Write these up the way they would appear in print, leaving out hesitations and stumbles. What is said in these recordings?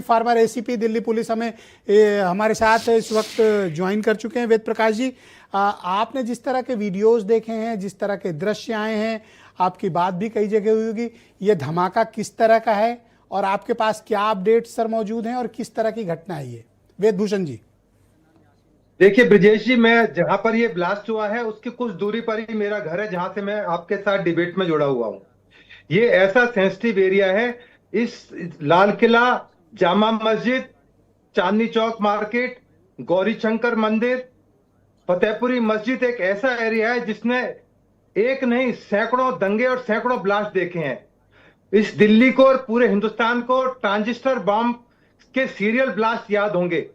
Farmer ACP Delhi police हमें हमारे साथ इस वक्त ज्वाइन कर चुके हैं। वेद प्रकाश जी, आपने जिस तरह के वीडियोस देखे हैं, जिस तरह के दृश्य आए हैं, आपकी बात भी कई जगह हुई होगी, ये धमाका किस तरह का है और आपके पास क्या अपडेट सर मौजूद हैं और किस तरह की घटना है ये? वेद भूषण जी। देखिए ब्रजेश जी, मैं जहां पर ये ब्लास्ट हुआ है उसकी कुछ दूरी पर ही मेरा घर है, जहां से मैं आपके साथ डिबेट में जुड़ा हुआ हूं। ये ऐसा सेंसिटिव एरिया है। इस लाल किला, जामा मस्जिद, चांदनी चौक मार्केट, गौरी शंकर मंदिर, फतेहपुरी मस्जिद एक ऐसा एरिया है जिसने एक नहीं सैकड़ों दंगे और सैकड़ों ब्लास्ट देखे हैं। इस दिल्ली को और पूरे हिंदुस्तान को ट्रांजिस्टर बॉम्ब के सीरियल ब्लास्ट याद होंगे।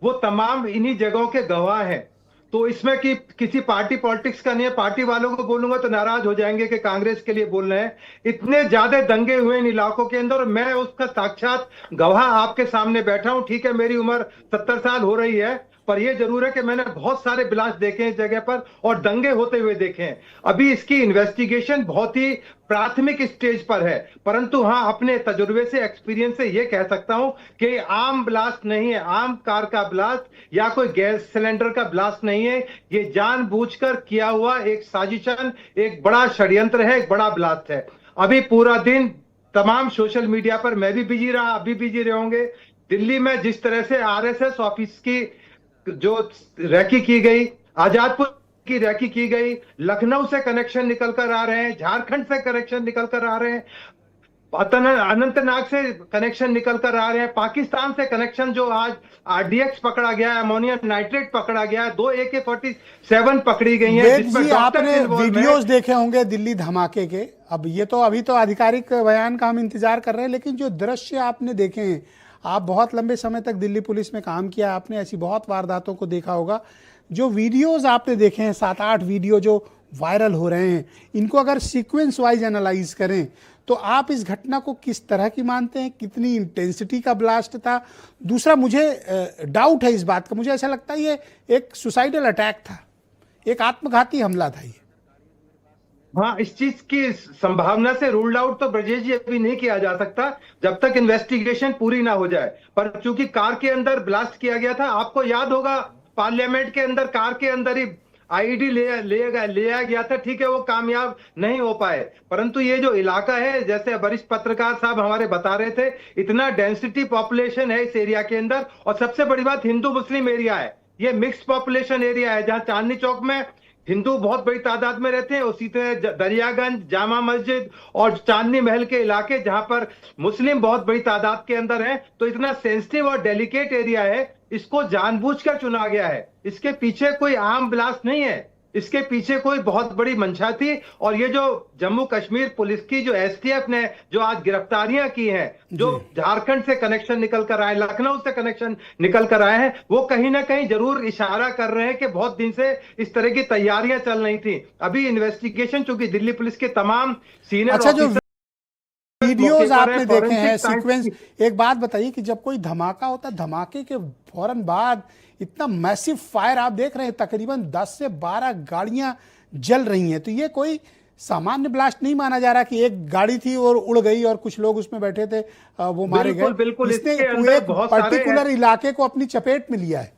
वो तमाम इन्हीं जगहों के गवाह हैं। तो इसमें कि किसी पार्टी पॉलिटिक्स का नहीं है। पार्टी वालों को बोलूंगा तो नाराज हो जाएंगे कि कांग्रेस के लिए बोल रहे हैं। इतने ज्यादा दंगे हुए इन इलाकों के अंदर और मैं उसका साक्षात गवाह आपके सामने बैठा हूं। ठीक है, मेरी उम्र 70 साल हो रही है, पर यह जरूर है कि मैंने बहुत सारे ब्लास्ट देखे हैं इस जगह पर और दंगे होते हुए देखे हैं। अभी इसकी इन्वेस्टिगेशन बहुत ही प्राथमिक स्टेज पर है, परंतु हाँ, अपने तजुर्बे से, एक्सपीरियंस से यह कह सकता हूं कि आम ब्लास्ट नहीं है, आम कार का ब्लास्ट या कोई गैस सिलेंडर का ब्लास्ट नहीं है। ये जानबूझकर किया हुआ एक साजिशन, एक बड़ा षड्यंत्र है, एक बड़ा ब्लास्ट है। अभी पूरा दिन तमाम सोशल मीडिया पर मैं भी बिजी रहा, अभी बिजी रहोगे। दिल्ली में जिस तरह से आरएसएस ऑफिस की जो रैकी की गई, आजादपुर की रैकी की गई, लखनऊ से कनेक्शन निकल कर आ रहे हैं, झारखंड से कनेक्शन निकल कर आ रहे हैं, अनंतनाग से कनेक्शन निकल कर आ रहे हैं, पाकिस्तान से कनेक्शन जो आज आरडीएक्स पकड़ा गया है, अमोनियम नाइट्रेट पकड़ा गया है, 2 AK-47 पकड़ी गई हैं। वेद जी, आपने वीडियोस देखे होंगे दिल्ली धमाके के। अब ये तो अभी तो आधिकारिक बयान का हम इंतजार कर रहे हैं, लेकिन जो दृश्य आपने देखे हैं, आप बहुत लंबे समय तक दिल्ली पुलिस में काम किया, आपने ऐसी बहुत वारदातों को देखा होगा। जो वीडियोस आपने देखे हैं, 7-8 वीडियो जो वायरल हो रहे हैं, इनको अगर सीक्वेंस वाइज एनालाइज करें तो आप इस घटना को किस तरह की मानते हैं? कितनी इंटेंसिटी का ब्लास्ट था? दूसरा, मुझे डाउट है इस बात का, मुझे ऐसा लगता है ये एक सुसाइडल अटैक था, एक आत्मघाती हमला था ये। हाँ, इस चीज की संभावना से रूल्ड आउट तो ब्रजेश जी अभी नहीं किया जा सकता जब तक इन्वेस्टिगेशन पूरी ना हो जाए। पर चूंकि कार के अंदर ब्लास्ट किया गया था, आपको याद होगा पार्लियामेंट के अंदर कार के अंदर ही आईईडी ले गया था। ठीक है, वो कामयाब नहीं हो पाए, परंतु ये जो इलाका है, जैसे वरिष्ठ पत्रकार साहब हमारे बता रहे थे, इतना डेंसिटी पॉपुलेशन है इस एरिया के अंदर। और सबसे बड़ी बात, हिंदू मुस्लिम एरिया है, ये मिक्स पॉपुलेशन एरिया है। जहां चांदनी चौक में हिंदू बहुत बड़ी तादाद में रहते हैं, उसी तरह दरियागंज, जामा मस्जिद और चांदनी महल के इलाके जहां पर मुस्लिम बहुत बड़ी तादाद के अंदर हैं। तो इतना सेंसिटिव और डेलिकेट एरिया है, इसको जानबूझकर चुना गया है। इसके पीछे कोई आम ब्लास्ट नहीं है, इसके पीछे कोई बहुत बड़ी मंशा थी। और ये जो जम्मू कश्मीर पुलिस की जो एसटीएफ ने जो आज गिरफ्तारियां की हैं, जो झारखंड से कनेक्शन निकल कर आए, लखनऊ से कनेक्शन निकल कर आए हैं, वो कहीं ना कहीं जरूर इशारा कर रहे हैं कि बहुत दिन से इस तरह की तैयारियां चल रही थी। अभी इन्वेस्टिगेशन चूंकि दिल्ली पुलिस के तमाम सीनियर अच्छा, वीडियोस आपने देखे हैं सीक्वेंस, एक बात बताइए कि जब कोई धमाका होता है, धमाके के फौरन बाद इतना मैसिव फायर आप देख रहे हैं, तकरीबन 10 से 12 गाड़ियां जल रही हैं, तो ये कोई सामान्य ब्लास्ट नहीं माना जा रहा कि एक गाड़ी थी और उड़ गई और कुछ लोग उसमें बैठे थे वो मारे गए। बिल्कुल, इसने एक पर्टिकुलर इलाके को अपनी चपेट में लिया है।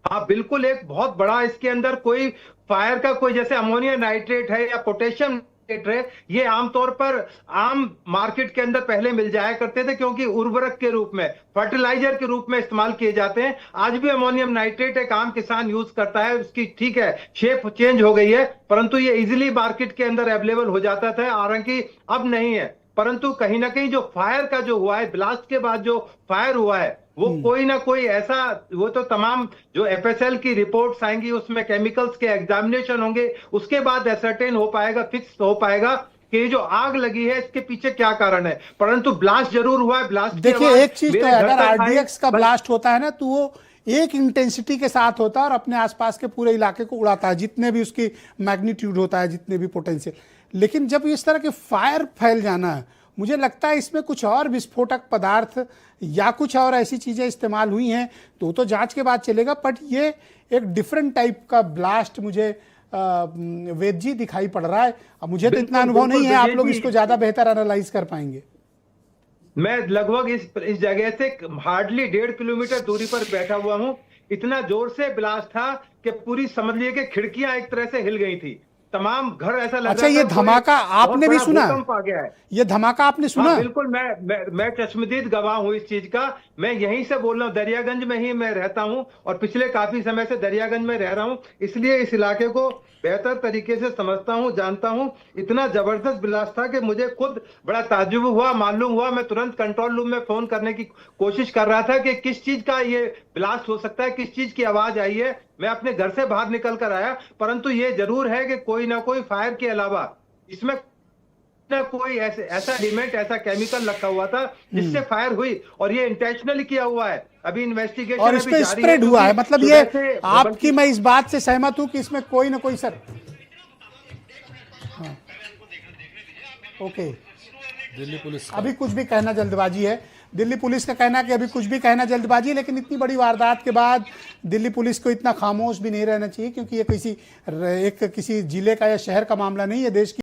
हाँ बिल्कुल, एक बहुत बड़ा इसके अंदर कोई फायर का कोई, जैसे अमोनियम नाइट्रेट है या पोटेशियम नाइट्रेट है, ये आमतौर पर आम मार्केट के अंदर पहले मिल जाया करते थे, क्योंकि उर्वरक के रूप में, फर्टिलाइजर के रूप में इस्तेमाल किए जाते हैं। आज भी अमोनियम नाइट्रेट एक आम किसान यूज करता है, उसकी ठीक है शेप चेंज हो गई है, परंतु ये इजिली मार्केट के अंदर अवेलेबल हो जाता था, हालांकि अब नहीं है। परंतु कहीं ना कहीं जो फायर का जो हुआ है, ब्लास्ट के बाद जो फायर हुआ है, वो कोई ना कोई ऐसा, वो तो तमाम जो एफएसएल की रिपोर्ट्स आएंगी, उसमें केमिकल्स के एग्जामिनेशन होंगे, उसके बाद एसर्टेन हो पाएगा, फिक्स हो पाएगा कि जो आग लगी है इसके पीछे क्या कारण है। परंतु ब्लास्ट जरूर हुआ है। ब्लास्ट देखिए, एक चीज तो है, अगर आरडीएक्स का ब्लास्ट होता है ना, तो वो एक इंटेंसिटी के साथ होता है और अपने आसपास के पूरे इलाके को उड़ाता है, जितने भी उसकी मैग्नीट्यूड होता है, जितने भी पोटेंशियल। लेकिन जब इस तरह के फायर फैल जाना है, मुझे लगता है इसमें कुछ और विस्फोटक पदार्थ या कुछ और ऐसी चीजें इस्तेमाल हुई हैं, तो जांच के बाद चलेगा। बट ये एक डिफरेंट टाइप का ब्लास्ट मुझे वेद जी दिखाई पड़ रहा है। अब मुझे तो इतना अनुभव नहीं है, आप लोग इसको ज्यादा बेहतर एनालाइज कर पाएंगे। मैं लगभग इस जगह से हार्डली 1.5 किलोमीटर दूरी पर बैठा हुआ हूं। इतना जोर से ब्लास्ट था कि पूरी समझ लीजिए कि खिड़कियां एक तरह से हिल गई थी, तमाम घर ऐसा लग अच्छा, रहा ये था धमाका आपने भी सुना? भूकंप आ गया है। ये धमाका आपने सुना? हाँ बिल्कुल, मैं चश्मदीद गवाह हूँ इस चीज का। मैं यहीं से बोल रहा हूँ, दरियागंज में ही मैं रहता हूँ और पिछले काफी समय से दरियागंज में रह रहा हूँ, इसलिए इस इलाके को बेहतर तरीके से समझता हूँ, जानता हूँ। इतना जबरदस्त ब्लास्ट था कि मुझे खुद बड़ा ताज्जुब हुआ, मालूम हुआ। मैं तुरंत कंट्रोल रूम में फोन करने की कोशिश कर रहा था कि किस चीज का ये ब्लास्ट हो सकता है, किस चीज की आवाज आई है। मैं अपने घर से बाहर निकल कर आया, परंतु ये जरूर है कि कोई ना कोई फायर के अलावा इसमें ना कोई ऐसा एलिमेंट, ऐसा केमिकल रखा हुआ था जिससे फायर हुई, और ये इंटेंशनली किया हुआ है। अभी इन्वेस्टिगेशन और इस अभी पे जारी स्प्रेड हुआ है, मतलब ये सुबह से आपकी, मैं इस बात से सहमत हूं कि इसमें कोई ना कोई सर। हाँ, ओके। दिल्ली पुलिस अभी कुछ भी कहना जल्दबाजी है। दिल्ली पुलिस का कहना है कि अभी कुछ भी कहना जल्दबाजी है, लेकिन इतनी बड़ी वारदात के बाद दिल्ली पुलिस को इतना खामोश भी नहीं रहना चाहिए, क्योंकि ये किसी जिले का या शहर का मामला नहीं है, देश की